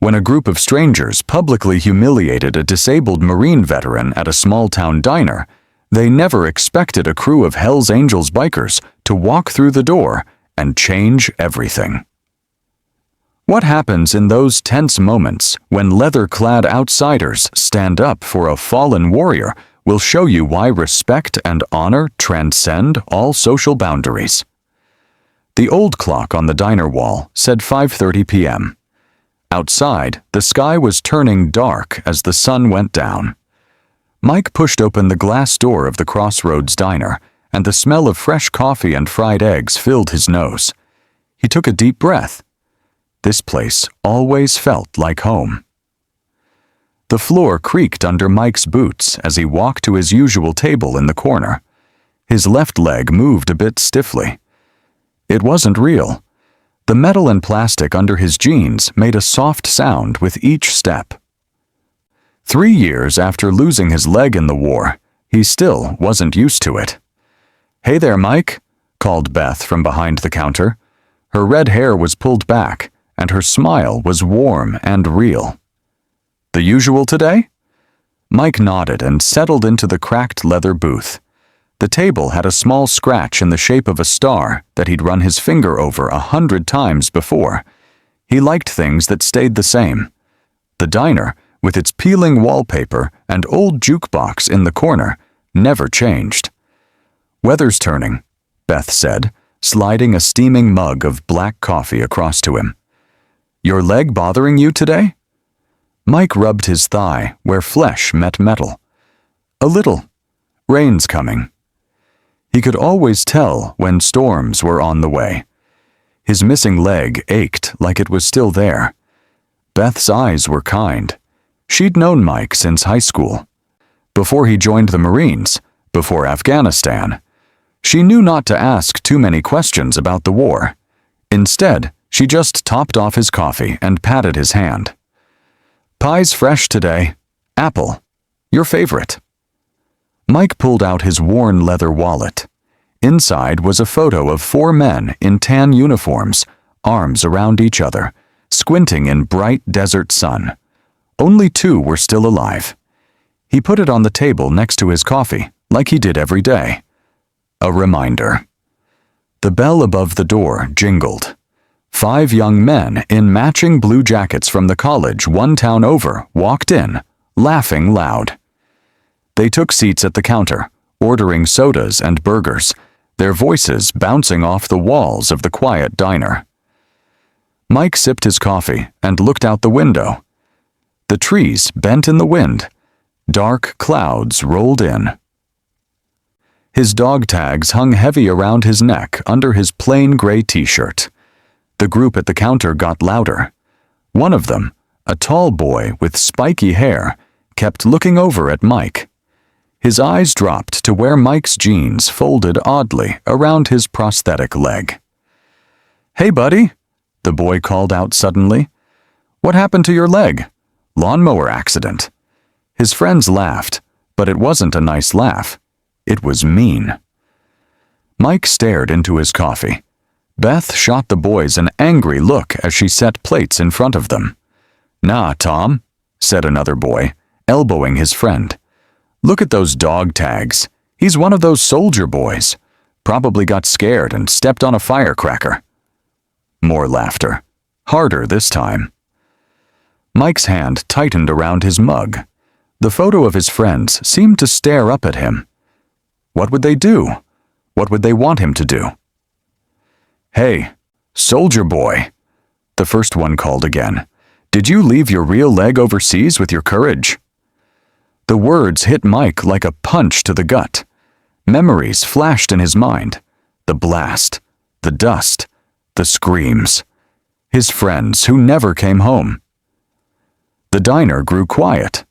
when a group of strangers publicly humiliated a disabled Marine veteran at a small-town diner, they never expected a crew of Hell's Angels bikers to walk through the door and change everything. What happens in those tense moments when leather-clad outsiders stand up for a fallen warrior will show you why respect and honor transcend all social boundaries. The old clock on the diner wall said 5:30 p.m. Outside, the sky was turning dark as the sun went down. Mike pushed open the glass door of the Crossroads diner, and the smell of fresh coffee and fried eggs filled his nose. He took a deep breath. This place always felt like home. The floor creaked under Mike's boots as he walked to his usual table in the corner. His left leg moved a bit stiffly. It wasn't real. The metal and plastic under his jeans made a soft sound with each step. 3 years after losing his leg in the war, he still wasn't used to it. "Hey there, Mike," called Beth from behind the counter. Her red hair was pulled back, and her smile was warm and real. "The usual today?" Mike nodded and settled into the cracked leather booth. The table had a small scratch in the shape of a star that he'd run his finger over 100 times before. He liked things that stayed the same. The diner, with its peeling wallpaper and old jukebox in the corner, never changed. "Weather's turning," Beth said, sliding a steaming mug of black coffee across to him. "Your leg bothering you today?" Mike rubbed his thigh where flesh met metal. "A little. Rain's coming." He could always tell when storms were on the way. His missing leg ached like it was still there. Beth's eyes were kind. She'd known Mike since high school. Before he joined the Marines, before Afghanistan. She knew not to ask too many questions about the war. Instead, she just topped off his coffee and patted his hand. "Pie's fresh today. Apple. Your favorite." Mike pulled out his worn leather wallet. Inside was a photo of 4 men in tan uniforms, arms around each other, squinting in bright desert sun. Only 2 were still alive. He put it on the table next to his coffee, like he did every day. A reminder. The bell above the door jingled. 5 young men in matching blue jackets from the college 1 town over walked in, laughing loud. They took seats at the counter, ordering sodas and burgers, their voices bouncing off the walls of the quiet diner. Mike sipped his coffee and looked out the window. The trees bent in the wind. Dark clouds rolled in. His dog tags hung heavy around his neck under his plain gray t-shirt. The group at the counter got louder. One of them, a tall boy with spiky hair, kept looking over at Mike. His eyes dropped to where Mike's jeans folded oddly around his prosthetic leg. "Hey, buddy," the boy called out suddenly. "What happened to your leg? Lawnmower accident." His friends laughed, but it wasn't a nice laugh. It was mean. Mike stared into his coffee. Beth shot the boys an angry look as she set plates in front of them. "Nah, Tom," said another boy, elbowing his friend. "Look at those dog tags. He's one of those soldier boys. Probably got scared and stepped on a firecracker." More laughter. Harder this time. Mike's hand tightened around his mug. The photo of his friends seemed to stare up at him. What would they do? What would they want him to do? "Hey, soldier boy," the first one called again. "Did you leave your real leg overseas with your courage?" The words hit Mike like a punch to the gut. Memories flashed in his mind. The blast, the dust, the screams. His friends who never came home. The diner grew quiet.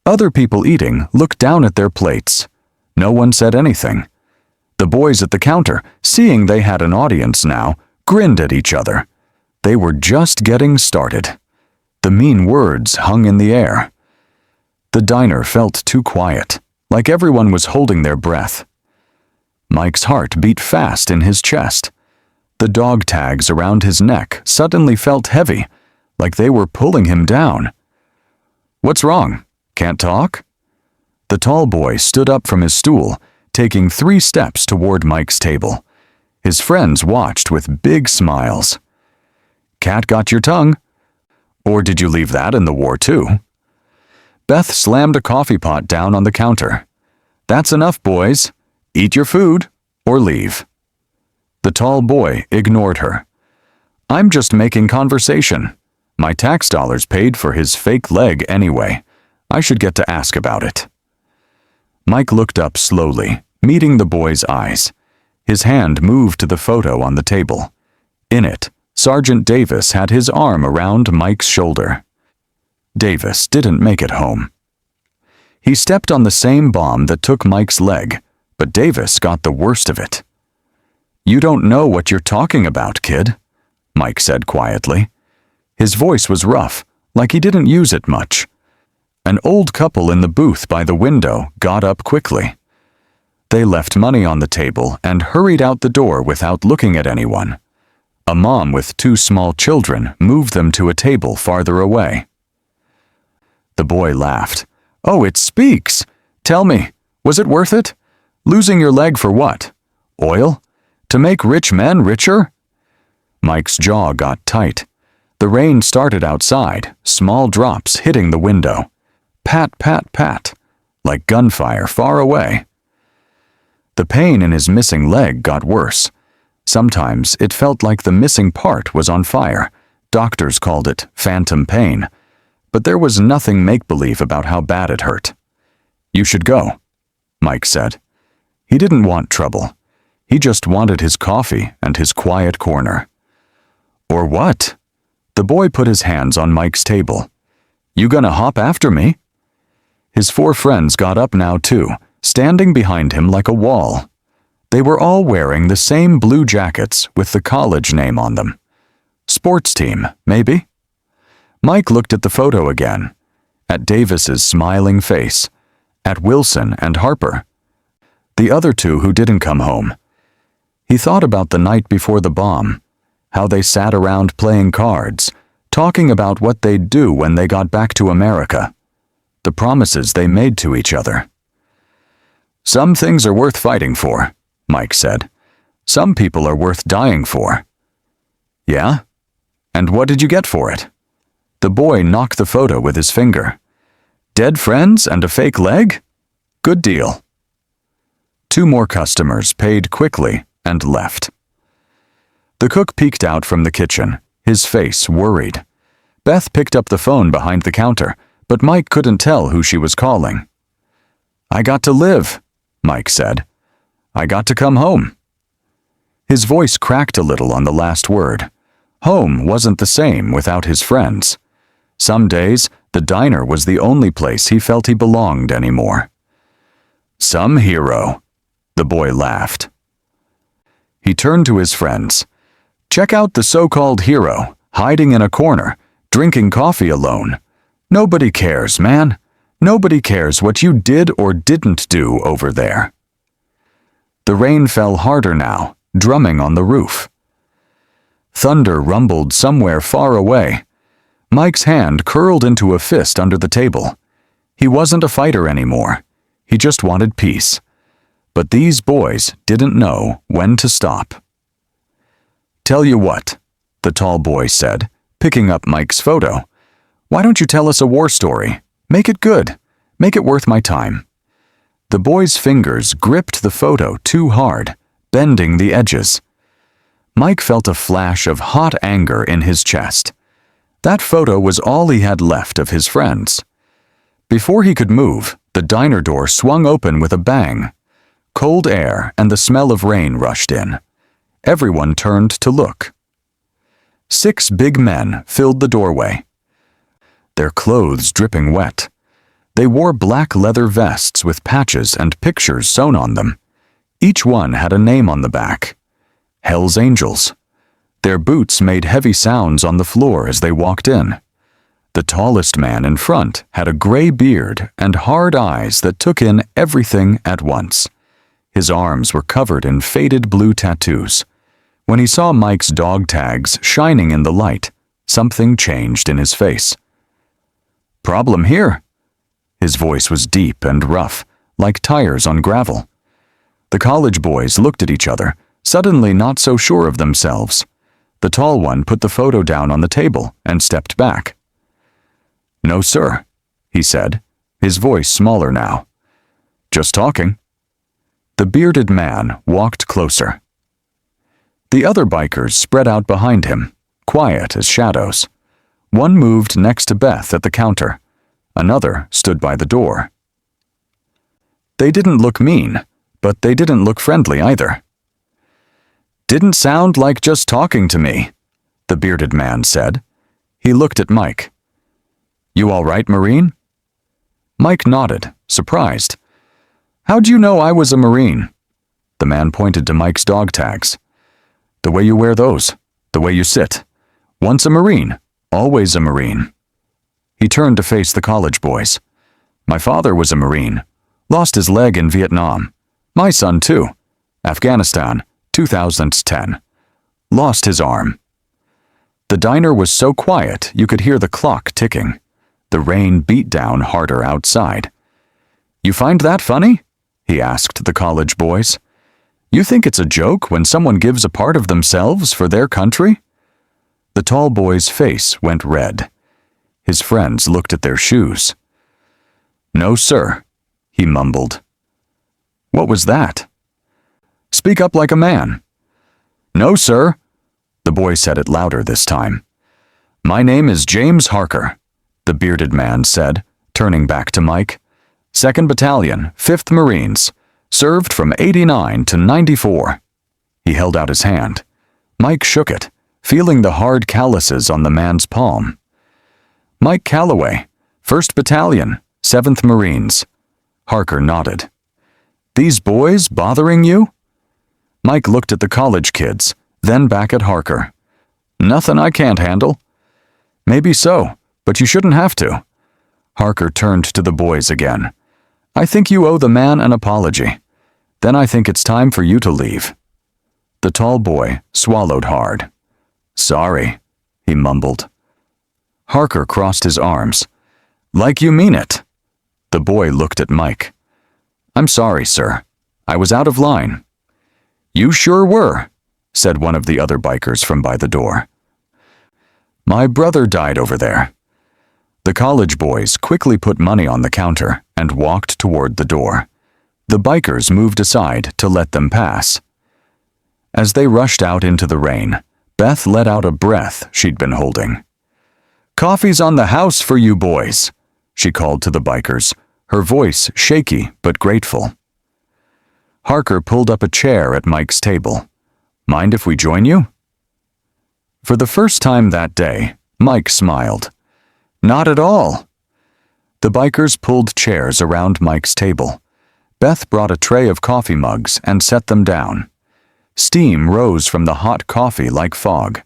Other people eating looked down at their plates. No one said anything. The boys at the counter, seeing they had an audience now, grinned at each other. They were just getting started. The mean words hung in the air. The diner felt too quiet, like everyone was holding their breath. Mike's heart beat fast in his chest. The dog tags around his neck suddenly felt heavy, like they were pulling him down. "What's wrong? Can't talk?" The tall boy stood up from his stool, taking 3 steps toward Mike's table. His friends watched with big smiles. "Cat got your tongue? Or did you leave that in the war too?" Beth slammed a coffee pot down on the counter. "That's enough, boys. Eat your food or leave." The tall boy ignored her. "I'm just making conversation. My tax dollars paid for his fake leg anyway. I should get to ask about it." Mike looked up slowly, meeting the boy's eyes. His hand moved to the photo on the table. In it, Sergeant Davis had his arm around Mike's shoulder. Davis didn't make it home. He stepped on the same bomb that took Mike's leg, but Davis got the worst of it. "You don't know what you're talking about, kid," Mike said quietly. His voice was rough, like he didn't use it much. An old couple in the booth by the window got up quickly. They left money on the table and hurried out the door without looking at anyone. A mom with 2 small children moved them to a table farther away. The boy laughed. "Oh, it speaks! Tell me, was it worth it? Losing your leg for what? Oil? To make rich men richer?" Mike's jaw got tight. The rain started outside, small drops hitting the window. Pat, pat, pat, like gunfire far away. The pain in his missing leg got worse. Sometimes it felt like the missing part was on fire. Doctors called it phantom pain. But there was nothing make-believe about how bad it hurt. "You should go," Mike said. He didn't want trouble. He just wanted his coffee and his quiet corner. "Or what?" The boy put his hands on Mike's table. "You gonna hop after me?" His 4 friends got up now too, standing behind him like a wall. They were all wearing the same blue jackets with the college name on them. Sports team, maybe? Mike looked at the photo again, at Davis's smiling face, at Wilson and Harper, the other 2 who didn't come home. He thought about the night before the bomb, how they sat around playing cards, talking about what they'd do when they got back to America, the promises they made to each other. "Some things are worth fighting for," Mike said. "Some people are worth dying for." "Yeah? And what did you get for it?" The boy knocked the photo with his finger. "Dead friends and a fake leg? Good deal." 2 more customers paid quickly and left. The cook peeked out from the kitchen, his face worried. Beth picked up the phone behind the counter, but Mike couldn't tell who she was calling. "I got to live," Mike said. "I got to come home." His voice cracked a little on the last word. Home wasn't the same without his friends. Some days, the diner was the only place he felt he belonged anymore. "Some hero," the boy laughed. He turned to his friends. "Check out the so-called hero, hiding in a corner, drinking coffee alone. Nobody cares, man. Nobody cares what you did or didn't do over there." The rain fell harder now, drumming on the roof. Thunder rumbled somewhere far away. Mike's hand curled into a fist under the table. He wasn't a fighter anymore. He just wanted peace. But these boys didn't know when to stop. "Tell you what," the tall boy said, picking up Mike's photo. "Why don't you tell us a war story? Make it good. Make it worth my time." The boy's fingers gripped the photo too hard, bending the edges. Mike felt a flash of hot anger in his chest. That photo was all he had left of his friends. Before he could move, the diner door swung open with a bang. Cold air and the smell of rain rushed in. Everyone turned to look. 6 big men filled the doorway, their clothes dripping wet. They wore black leather vests with patches and pictures sewn on them. Each one had a name on the back. Hell's Angels. Their boots made heavy sounds on the floor as they walked in. The tallest man in front had a gray beard and hard eyes that took in everything at once. His arms were covered in faded blue tattoos. When he saw Mike's dog tags shining in the light, Something changed in his face. "Problem here." His voice was deep and rough, like tires on gravel. The college boys looked at each other, suddenly not so sure of themselves. The tall one put the photo down on the table and stepped back. "No, sir," he said, his voice smaller now. "Just talking." The bearded man walked closer. The other bikers spread out behind him, quiet as shadows. One moved next to Beth at the counter. Another stood by the door. They didn't look mean, but they didn't look friendly either. "Didn't sound like just talking to me," the bearded man said. He looked at Mike. "You all right, Marine?" Mike nodded, surprised. "How'd you know I was a Marine?" The man pointed to Mike's dog tags. "The way you wear those, the way you sit. Once a Marine, always a Marine." He turned to face the college boys. "My father was a Marine. Lost his leg in Vietnam. My son too. Afghanistan, 2010. Lost his arm." The diner was so quiet you could hear the clock ticking. The rain beat down harder outside. "You find that funny?" he asked the college boys. "You think it's a joke when someone gives a part of themselves for their country?" The tall boy's face went red. His friends looked at their shoes. "No, sir," he mumbled. "What was that?" "Speak up like a man." "No, sir." The boy said it louder this time. "My name is James Harker," the bearded man said, turning back to Mike. "2nd Battalion, 5th Marines. Served from 89 to 94. He held out his hand. Mike shook it, feeling the hard calluses on the man's palm. "Mike Calloway, 1st Battalion, 7th Marines." Harker nodded. "These boys bothering you?" Mike looked at the college kids, then back at Harker. "Nothing I can't handle." "Maybe so, but you shouldn't have to." Harker turned to the boys again. "I think you owe the man an apology. Then I think it's time for you to leave." The tall boy swallowed hard. "Sorry," he mumbled. Harker crossed his arms. "Like you mean it." The boy looked at Mike. "I'm sorry, sir. I was out of line." "You sure were," said one of the other bikers from by the door. "My brother died over there." The college boys quickly put money on the counter and walked toward the door. The bikers moved aside to let them pass. As they rushed out into the rain, Beth let out a breath she'd been holding. "Coffee's on the house for you boys," she called to the bikers, her voice shaky but grateful. Harker pulled up a chair at Mike's table. "Mind if we join you?" For the first time that day, Mike smiled. "Not at all." The bikers pulled chairs around Mike's table. Beth brought a tray of coffee mugs and set them down. Steam rose from the hot coffee like fog.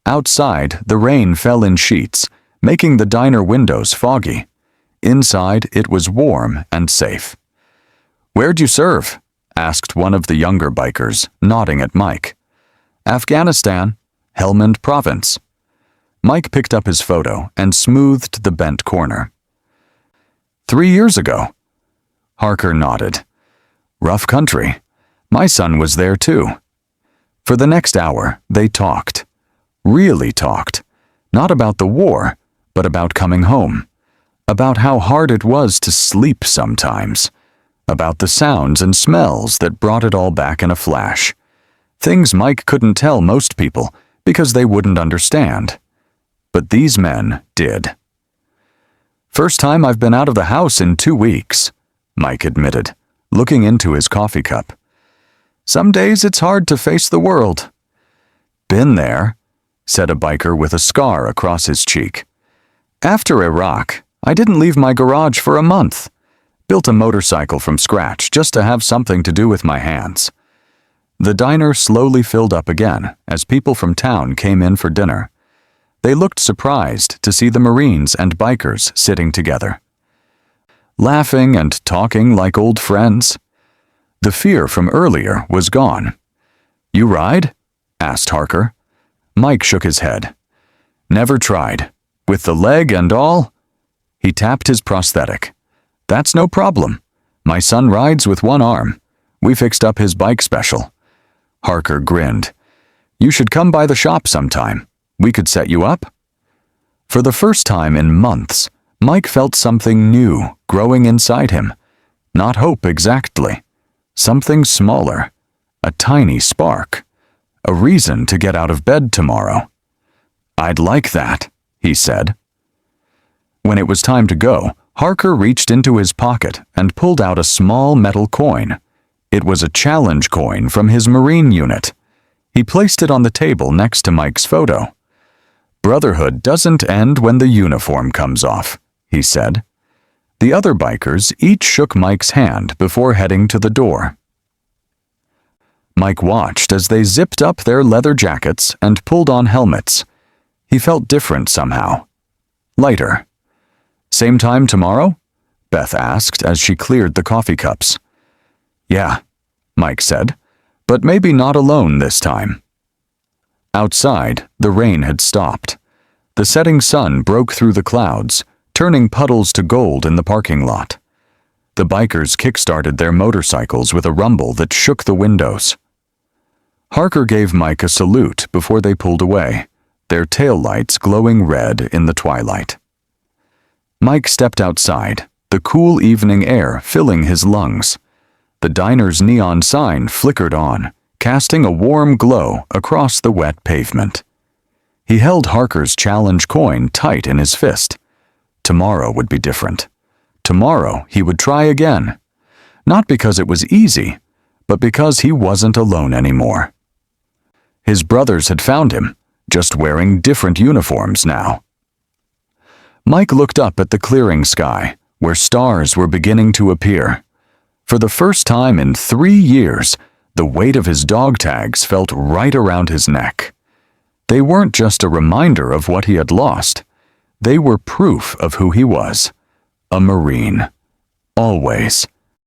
Outside, the rain fell in sheets, making the diner windows foggy. Inside, it was warm and safe. "Where'd you serve?" asked one of the younger bikers, nodding at Mike. "Afghanistan, Helmand Province." Mike picked up his photo and smoothed the bent corner. 3 years ago." Harker nodded. "Rough country. My son was there too." For the next hour, they talked. Really talked. Not about the war, but about coming home. About how hard it was to sleep sometimes. About the sounds and smells that brought it all back in a flash. Things Mike couldn't tell most people because they wouldn't understand. But these men did. "First time I've been out of the house in 2 weeks," Mike admitted, looking into his coffee cup. "Some days it's hard to face the world." "Been there," said a biker with a scar across his cheek. "After Iraq, I didn't leave my garage for a month. Built a motorcycle from scratch just to have something to do with my hands." The diner slowly filled up again as people from town came in for dinner. They looked surprised to see the Marines and bikers sitting together, laughing and talking like old friends. The fear from earlier was gone. "You ride?" asked Harker. Mike shook his head. Never tried. With the leg and all? He tapped his prosthetic. That's no problem. My son rides with one arm. We fixed up his bike special. Harker grinned. You should come by the shop sometime. We could set you up. For the first time in months, Mike felt something new growing inside him. Not hope exactly. Something smaller. A tiny spark. A reason to get out of bed tomorrow. I'd like that, he said. When it was time to go, Harker reached into his pocket and pulled out a small metal coin. It was a challenge coin from his Marine unit. He placed it on the table next to Mike's photo. Brotherhood doesn't end when the uniform comes off, he said. The other bikers each shook Mike's hand before heading to the door. Mike watched as they zipped up their leather jackets and pulled on helmets. He felt different somehow. Lighter. Same time tomorrow? Beth asked as she cleared the coffee cups. Yeah, Mike said, but maybe not alone this time. Outside, the rain had stopped. The setting sun broke through the clouds, turning puddles to gold in the parking lot. The bikers kick-started their motorcycles with a rumble that shook the windows. Harker gave Mike a salute before they pulled away, their taillights glowing red in the twilight. Mike stepped outside, the cool evening air filling his lungs. The diner's neon sign flickered on, casting a warm glow across the wet pavement. He held Harker's challenge coin tight in his fist. Tomorrow would be different. Tomorrow he would try again. Not because it was easy, but because he wasn't alone anymore. His brothers had found him, just wearing different uniforms now. Mike looked up at the clearing sky, where stars were beginning to appear. For the first time in 3 years, the weight of his dog tags felt right around his neck. They weren't just a reminder of what he had lost. They were proof of who he was. A Marine. Always.